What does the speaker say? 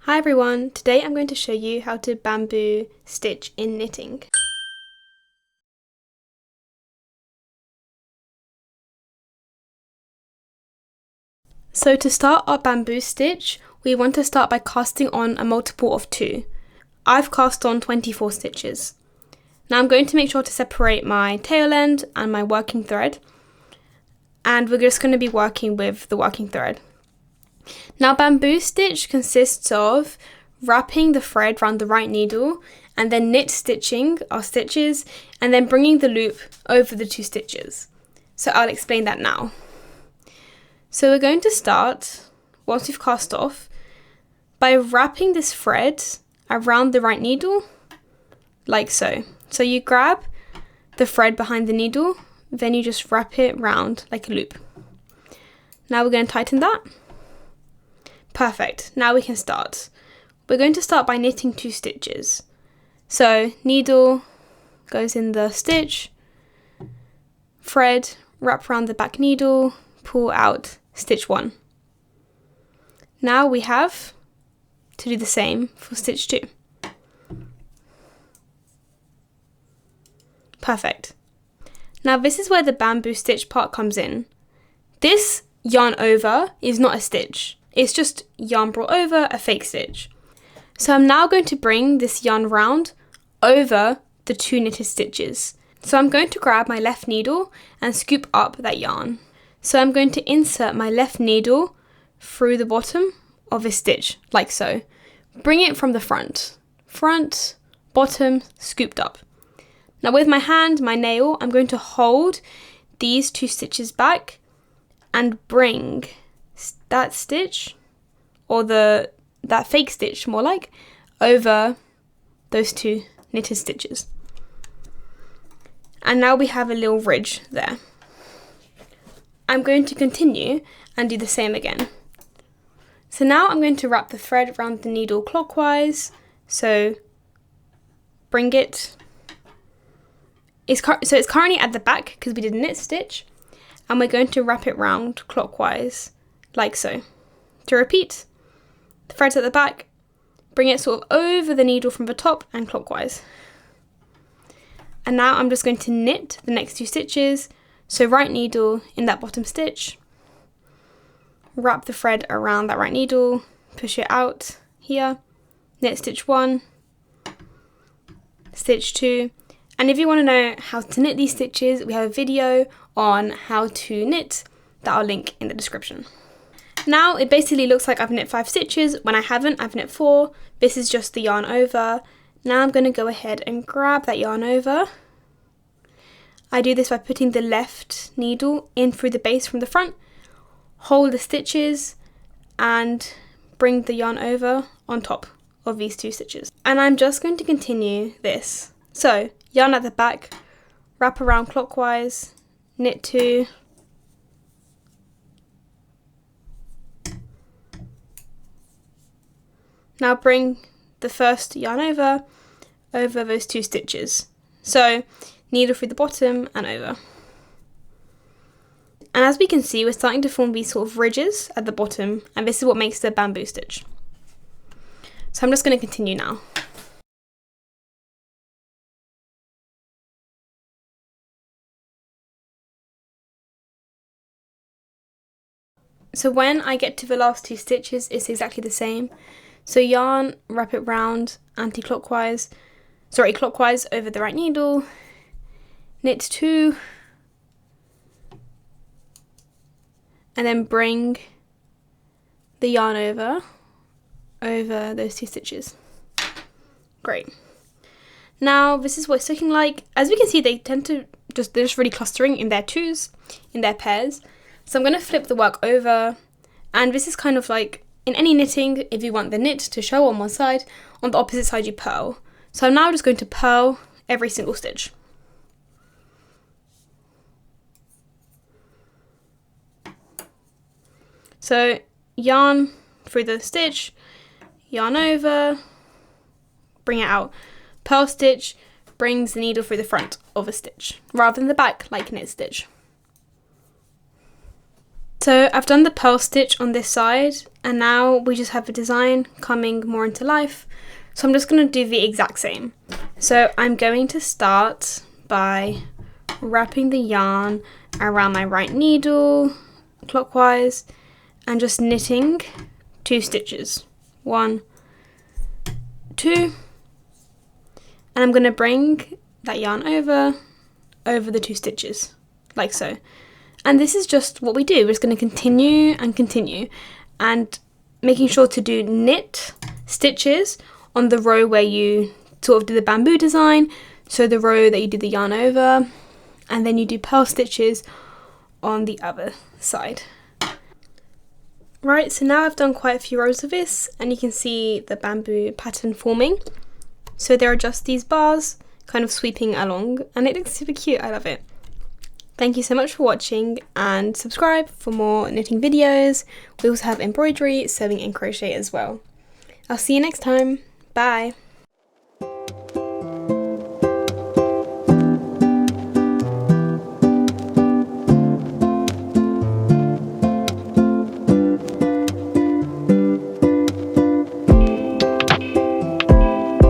Hi everyone, today I'm going to show you how to bamboo stitch in knitting. So to start our bamboo stitch, we want to start by casting on a multiple of 2. I've cast on 24 stitches. Now I'm going to make sure to separate my tail end and my working thread, and we're just going to be working with the working thread. Now bamboo stitch consists of wrapping the thread around the right needle and then knit stitching our stitches and then bringing the loop over the 2 stitches. So I'll explain that now. So we're going to start, once we've cast off, by wrapping this thread around the right needle, like so. So you grab the thread behind the needle, then you just wrap it round like a loop. Now we're going to tighten that. Perfect, now we can start. We're going to start by knitting 2 stitches. So needle goes in the stitch, thread, wrap around the back needle, pull out stitch 1. Now we have to do the same for stitch 2. Perfect. Now this is where the bamboo stitch part comes in. This yarn over is not a stitch. It's just yarn brought over a fake stitch. So I'm now going to bring this yarn round over the 2 knitted stitches. So I'm going to grab my left needle and scoop up that yarn. So I'm going to insert my left needle through the bottom of a stitch, like so. Bring it from the front. Front, bottom, scooped up. Now with my hand, my nail, I'm going to hold these 2 stitches back and bring that stitch, or that fake stitch more like, over those 2 knitted stitches. And now we have a little ridge there. I'm going to continue and do the same again. So now I'm going to wrap the thread around the needle clockwise. So bring it. It's currently at the back because we did a knit stitch, and we're going to wrap it round clockwise like so. To repeat, the thread's at the back, bring it sort of over the needle from the top and clockwise. And now I'm just going to knit the next 2 stitches. So right needle in that bottom stitch, wrap the thread around that right needle, push it out here, knit stitch 1, stitch 2. And if you want to know how to knit these stitches, we have a video on how to knit that I'll link in the description. Now it basically looks like I've knit 5 stitches. When I haven't, I've knit 4. This is just the yarn over. Now I'm going to go ahead and grab that yarn over. I do this by putting the left needle in through the base from the front, hold the stitches and bring the yarn over on top of these 2 stitches. And I'm just going to continue this. So yarn at the back, wrap around clockwise, knit 2, now bring the first yarn over those 2 stitches. So needle through the bottom and over. And as we can see, we're starting to form these sort of ridges at the bottom, and this is what makes the bamboo stitch. So I'm just going to continue now. So when I get to the last 2 stitches, it's exactly the same. So yarn, wrap it round clockwise over the right needle, knit 2, and then bring the yarn over those 2 stitches. Great. Now this is what it's looking like. As we can see, they're just really clustering in their 2s, in their pairs. So I'm going to flip the work over, and this is kind of like in any knitting, if you want the knit to show on one side, on the opposite side you purl. So I'm now just going to purl every single stitch. So yarn through the stitch, yarn over, bring it out. Purl stitch brings the needle through the front of a stitch, rather than the back like knit stitch. So I've done the pearl stitch on this side, and now we just have a design coming more into life. So I'm just going to do the exact same. So I'm going to start by wrapping the yarn around my right needle clockwise and just knitting 2 stitches. 1, 2, and I'm going to bring that yarn over the 2 stitches, like so. And this is just what we do. We're just going to continue and making sure to do knit stitches on the row where you sort of do the bamboo design, so the row that you do the yarn over, and then you do pearl stitches on the other side. Right, so now I've done quite a few rows of this, and you can see the bamboo pattern forming. So there are just these bars kind of sweeping along, and it looks super cute. I love it. Thank you so much for watching, and subscribe for more knitting videos. We also have embroidery, sewing and crochet as well. I'll see you next time. Bye.